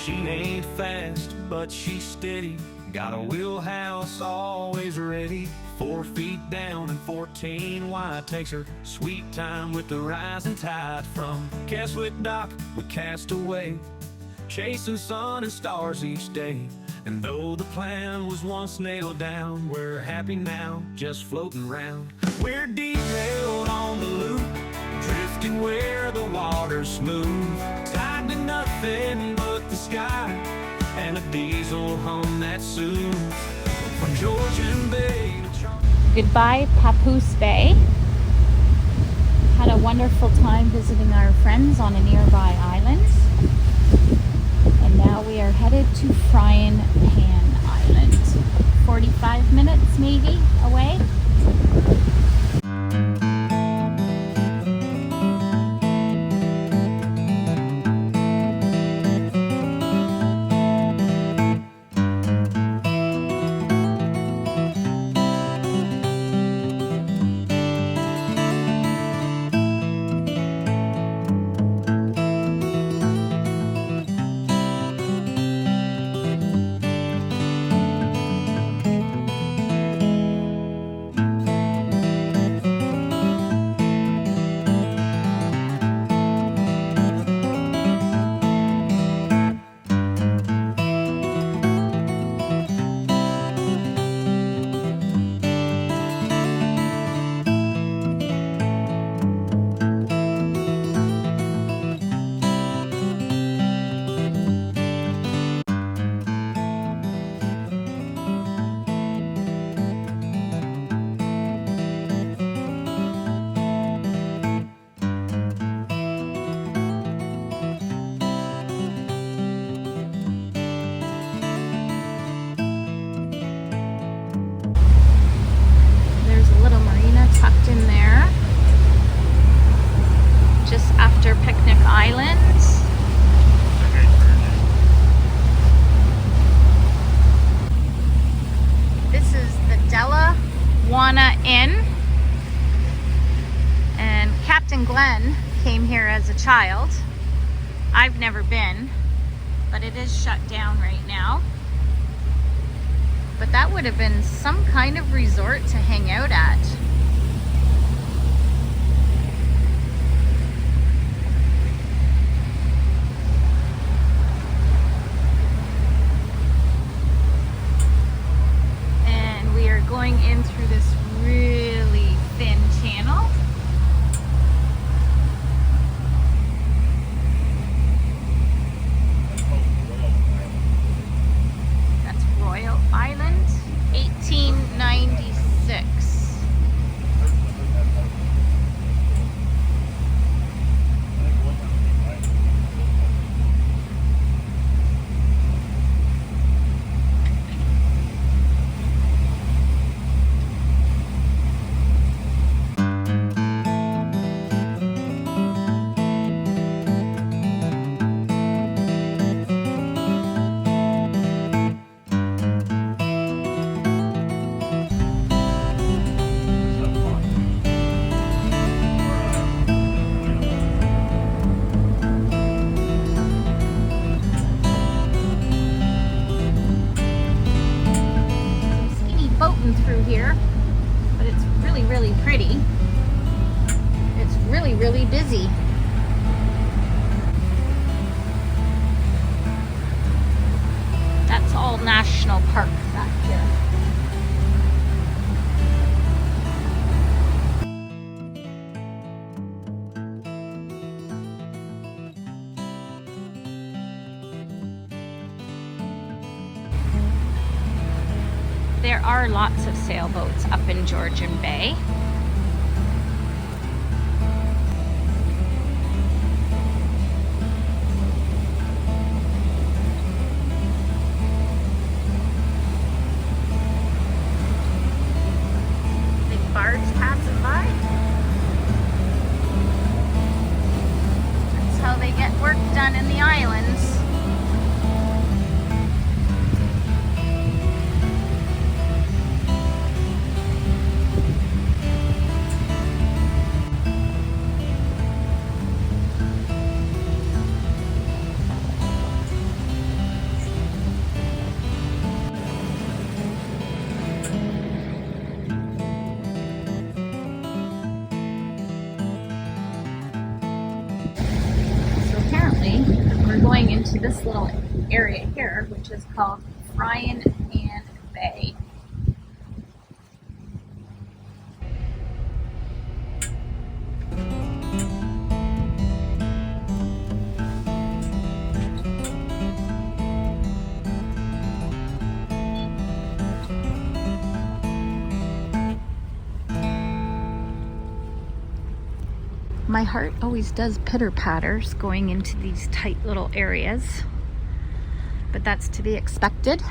She ain't fast, but she's steady. Got a wheelhouse always ready. 4 feet down and 14 wide. Takes her sweet time with the rising tide. From Keswick Dock we cast away, chasing sun and stars each day. And though the plan was once nailed down, we're happy now, just floating round. We're derailed on the loop, drifting where the water's smooth. Tied to nothing but the sky, and a diesel hum that soothes. From Georgian Bay to Goodbye, Papoose Bay. Had a wonderful time visiting our friends on a nearby island. And now we are headed to Frying Pan Island. 45 minutes maybe away. In there, just after Picnic Island. This is the Delawana Inn, and Captain Glenn came here as a child. I've never been, but it is shut down right now. But that would have been some kind of resort to hang out at. Going in through this really thin channel. That's Royal Island, 1896. Through here, but it's really, really pretty. It's really, really busy. That's all national park back here. There are lots of sailboats up in Georgian Bay. Big barge passing by. That's how they get work done in the islands. we're going into this little area here, which is called Frying Pan Bay. My heart always does pitter-patters going into these tight little areas, but that's to be expected.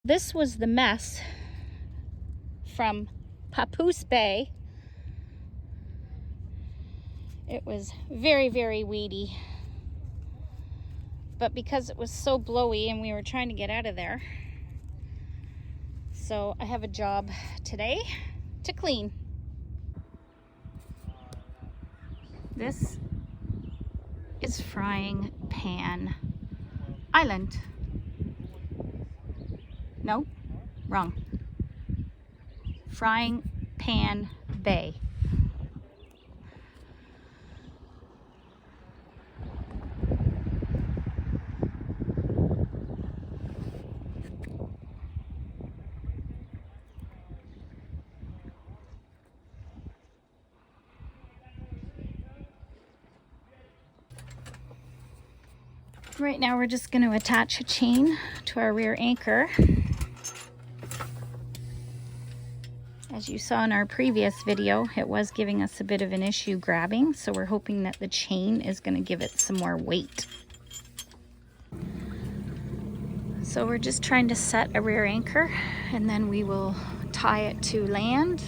This was the mess from Papoose Bay. It was very, very weedy, but because it was so blowy and we were trying to get out of there, so I have a job today to clean. This is Frying Pan Island. No, wrong. Frying Pan Bay. Right now we're just going to attach a chain to our rear anchor. As you saw in our previous video, it was giving us a bit of an issue grabbing, so we're hoping that the chain is going to give it some more weight. So we're just trying to set a rear anchor and then we will tie it to land.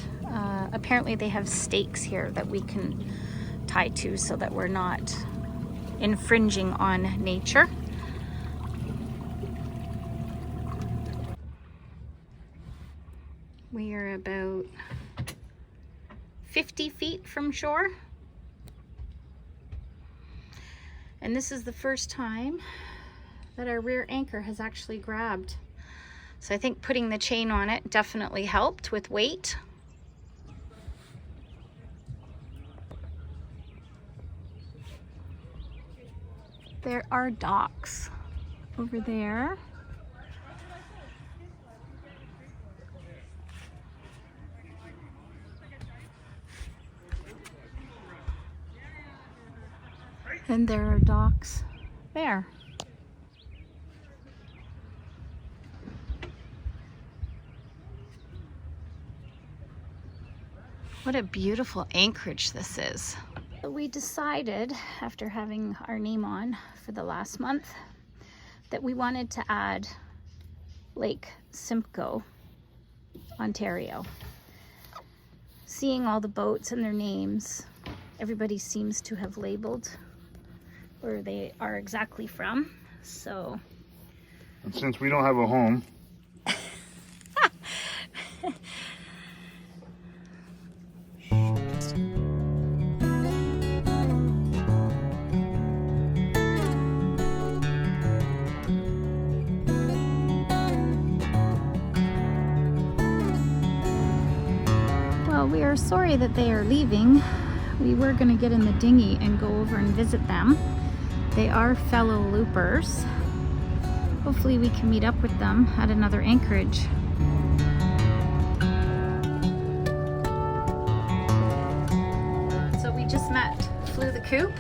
Apparently they have stakes here that we can tie to so that we're not infringing on nature. We are about 50 feet from shore. And this is the first time that our rear anchor has actually grabbed. So I think putting the chain on it definitely helped with weight. There are docks over there. And there are docks there. What a beautiful Anchorage this is. We decided, after having our name on for the last month, that we wanted to add Lake Simcoe, Ontario. Seeing all the boats and their names, everybody seems to have labeled where they are exactly from. So, and since we don't have a home, we are sorry that they are leaving. We were going to get in the dinghy and go over and visit them. They are fellow loopers. Hopefully we can meet up with them at another anchorage. So we just flew the coop.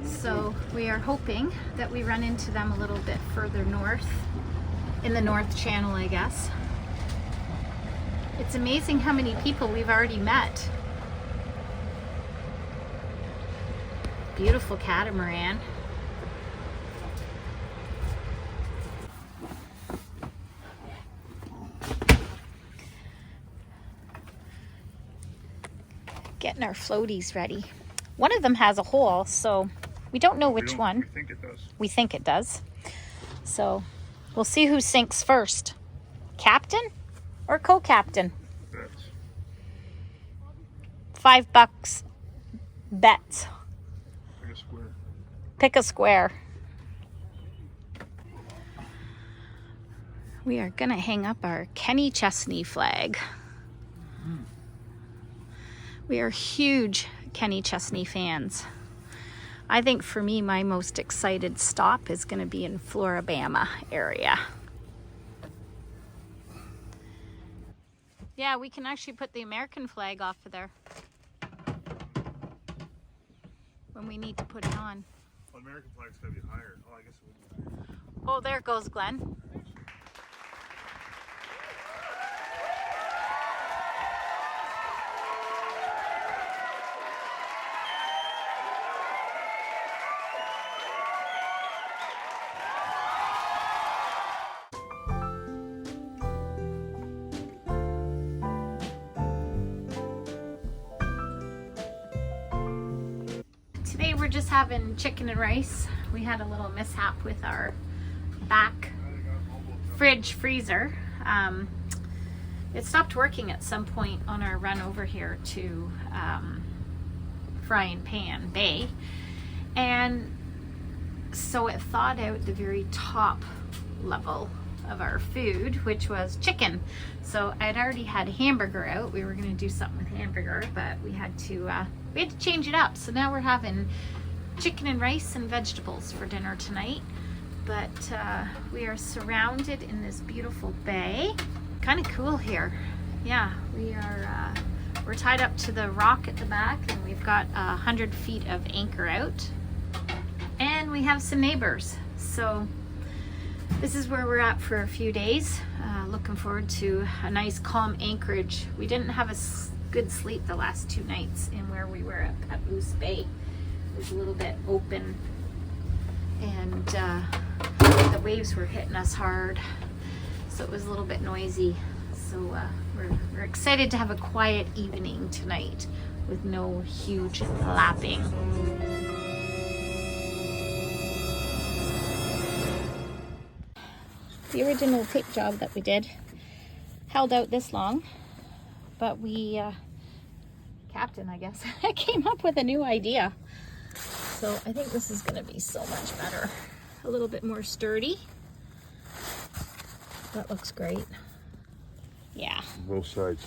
So we are hoping that we run into them a little bit further north, in the North Channel, I guess. It's amazing how many people we've already met. Beautiful catamaran. Getting our floaties ready. One of them has a hole, so we don't know which one. We think it does. We think it does. So we'll see who sinks first. Captain or co-captain? Bets. $5 bets. Like a square. Pick a square. We are gonna hang up our Kenny Chesney flag. We are huge Kenny Chesney fans. I think for me, my most excited stop is going to be in Floribama area. Yeah, we can actually put the American flag off of there when we need to put it on. Well, American flag's gotta be higher. Oh, I guess it would be higher. Oh, there goes Glenn. Today we're just having chicken and rice. We had a little mishap with our back fridge freezer. It stopped working at some point on our run over here to Frying Pan Bay, and so it thawed out the very top level of our food, which was chicken. So I'd already had hamburger out. We were going to do something with hamburger, but we had to change it up. So now we're having chicken and rice and vegetables for dinner tonight. But we are surrounded in this beautiful bay. Kind of cool here. Yeah, we're tied up to the rock at the back, and we've got 100 feet of anchor out, and we have some neighbors. So this is where we're at for a few days. Looking forward to a nice calm Anchorage. We didn't have a good sleep the last 2 nighs in where we were at Papoose Bay. It was a little bit open, and the waves were hitting us hard, so it was a little bit noisy. So we're excited to have a quiet evening tonight with no huge lapping. The original tape job that we did held out this long, but we, Captain, I guess, came up with a new idea. So I think this is going to be so much better. A little bit more sturdy. That looks great. Yeah. Both sides.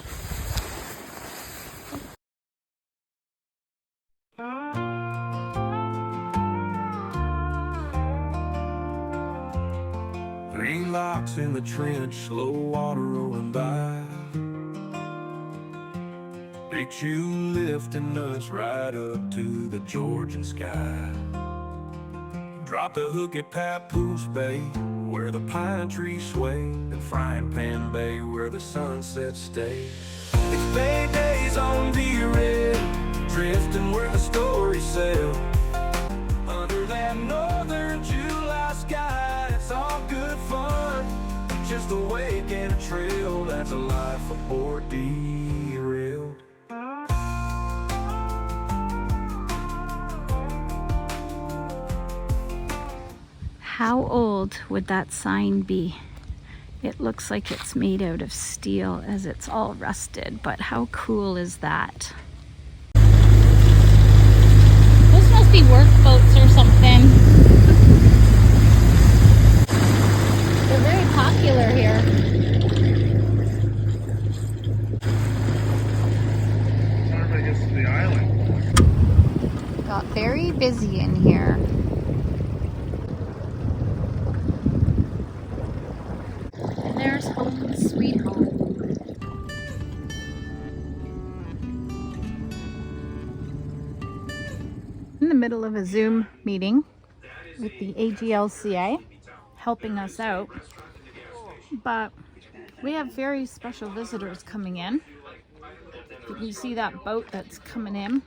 Three locks in the trench, slow water rolling by. Picture you lifting us right up to the Georgian sky. Drop the hook at Papoose Bay, where the pine trees sway, and Frying Pan Bay, where the sunsets stay. It's bay days on D-Red, drifting where the stories sail. Under that northern July sky, it's all good fun. Just a wake and a trail, that's a life aboard derailed. How old would that sign be? It looks like it's made out of steel as it's all rusted, but how cool is that? Those must be work boats or something. They're very popular here. Everybody gets to the island. Got very busy in here. And there's home sweet home. In the middle of a Zoom meeting with the AGLCA, helping us out, but we have very special visitors coming in. You can see that boat that's coming in.